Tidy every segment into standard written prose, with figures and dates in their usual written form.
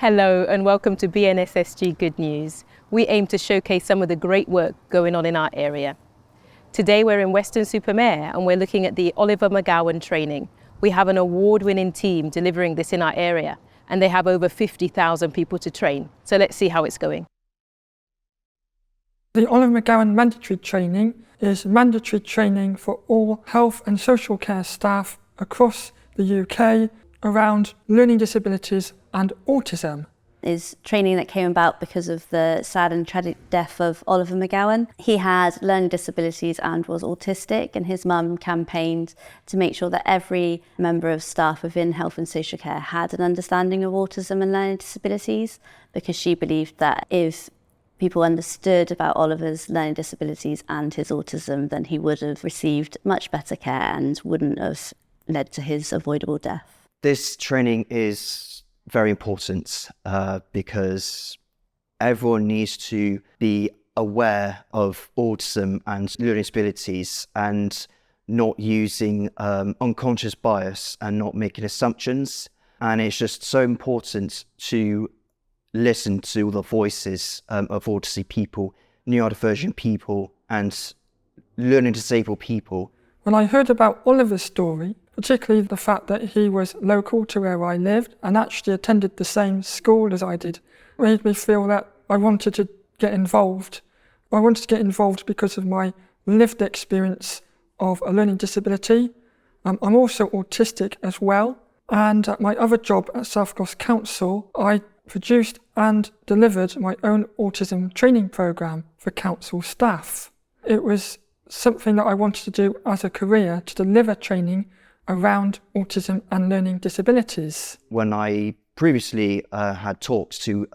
Hello and welcome to BNSSG Good News. We aim to showcase some of the great work going on in our area. Today we're in Weston-super-Mare and we're looking at the Oliver McGowan training. We have an award-winning team delivering this in our area and they have over 50,000 people to train. So let's see how it's going. The Oliver McGowan mandatory training is mandatory training for all health and social care staff across the UK around learning disabilities and autism. Is training that came about because of the sad and tragic death of Oliver McGowan. He had learning disabilities and was autistic, and his mum campaigned to make sure that every member of staff within health and social care had an understanding of autism and learning disabilities, because she believed that if people understood about Oliver's learning disabilities and his autism, then he would have received much better care and wouldn't have led to his avoidable death. This training is very important because everyone needs to be aware of autism and learning disabilities and not using unconscious bias and not making assumptions. And it's just so important to listen to the voices of autistic people, neurodivergent people and learning disabled people. When I heard about Oliver's story, particularly the fact that he was local to where I lived and actually attended the same school as I did, made me feel that I wanted to get involved. I wanted to get involved because of my lived experience of a learning disability. I'm also autistic as well, and at my other job at South Gloss Council, I produced and delivered my own autism training programme for council staff. It was something that I wanted to do as a career, to deliver training around autism and learning disabilities. When I previously had talks to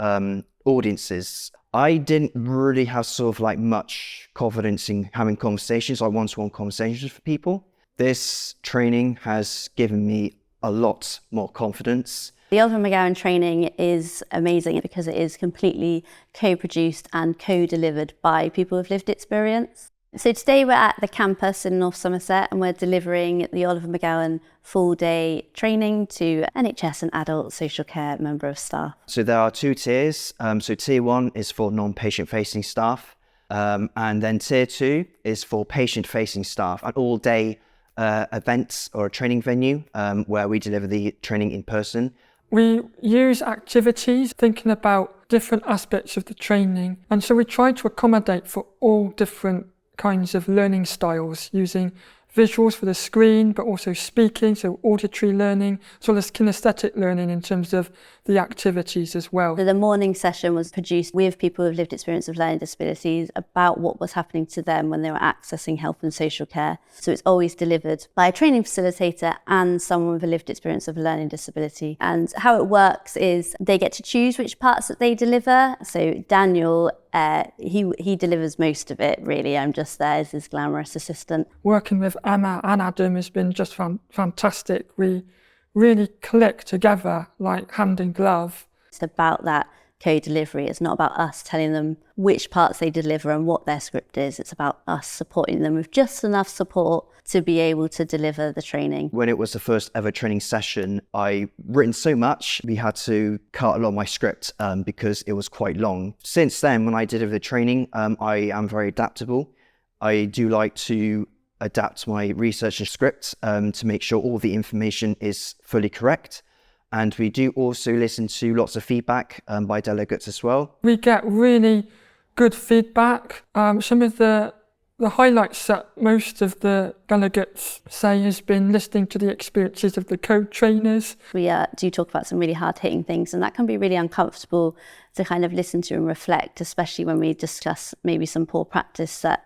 audiences, I didn't really have sort of like much confidence in having conversations, like one-to-one conversations with people. This training has given me a lot more confidence. The Oliver McGowan training is amazing because it is completely co-produced and co-delivered by people with lived experience. So today we're at the campus in North Somerset and we're delivering the Oliver McGowan full-day training to NHS and adult social care member of staff. So there are two tiers. So tier 1 is for non-patient facing staff, and then tier 2 is for patient facing staff, an all-day event or a training venue where we deliver the training in person. We use activities thinking about different aspects of the training, and so we try to accommodate for all different kinds of learning styles, using visuals for the screen, but also speaking, so auditory learning, as well as kinesthetic learning in terms of the activities as well. The morning session was produced with people with lived experience of learning disabilities about what was happening to them when they were accessing health and social care. So it's always delivered by a training facilitator and someone with a lived experience of a learning disability. And how it works is they get to choose which parts that they deliver. So Daniel, he delivers most of it, really. I'm just there as his glamorous assistant. Working with Emma and Adam has been just fantastic. We really click together like hand in glove. It's about that co-delivery. It's not about us telling them which parts they deliver and what their script is. It's about us supporting them with just enough support to be able to deliver the training. When it was the first ever training session, I written so much, we had to cut a lot of my script because it was quite long. Since then, when I deliver the training, I am very adaptable. I do like to adapt my research and script to make sure all the information is fully correct. And we do also listen to lots of feedback by delegates as well. We get really good feedback. Some of the highlights that most of the delegates say has been listening to the experiences of the co-trainers. We do talk about some really hard-hitting things, and that can be really uncomfortable to kind of listen to and reflect, especially when we discuss maybe some poor practice that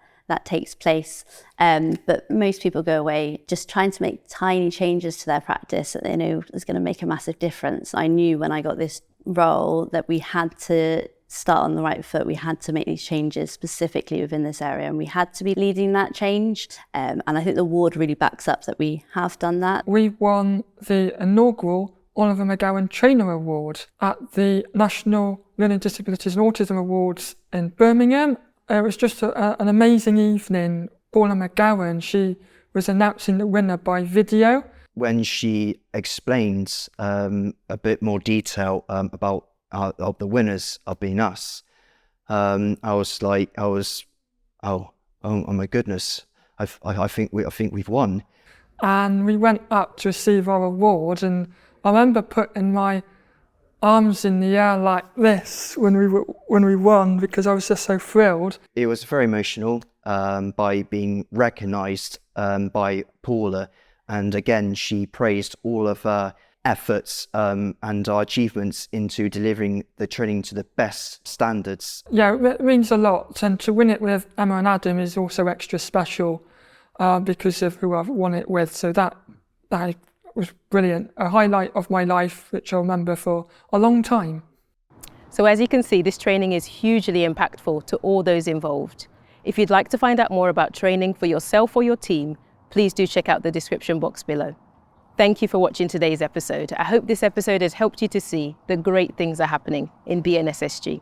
takes place. But most people go away just trying to make tiny changes to their practice that they know is going to make a massive difference. I knew when I got this role that we had to start on the right foot. We had to make these changes specifically within this area, and we had to be leading that change. And I think the award really backs up that we have done that. We won the inaugural Oliver McGowan Trainer Award at the National Learning Disabilities and Autism Awards in Birmingham. It was just an amazing evening. Paula McGowan, she was announcing the winner by video. When she explained a bit more detail about the winners have been us. I was like, oh my goodness, I think we've won. And we went up to receive our award, and I remember putting my arms in the air like this when we won, because I was just so thrilled. It was very emotional by being recognised by Paula, and again she praised all of our efforts and our achievements into delivering the training to the best standards. Yeah, it means a lot, and to win it with Emma and Adam is also extra special because of who I've won it with. So that was brilliant, a highlight of my life which I'll remember for a long time. So as you can see, this training is hugely impactful to all those involved. If you'd like to find out more about training for yourself or your team, please do check out the description box below. Thank you for watching today's episode. I hope this episode has helped you to see the great things are happening in BNSSG.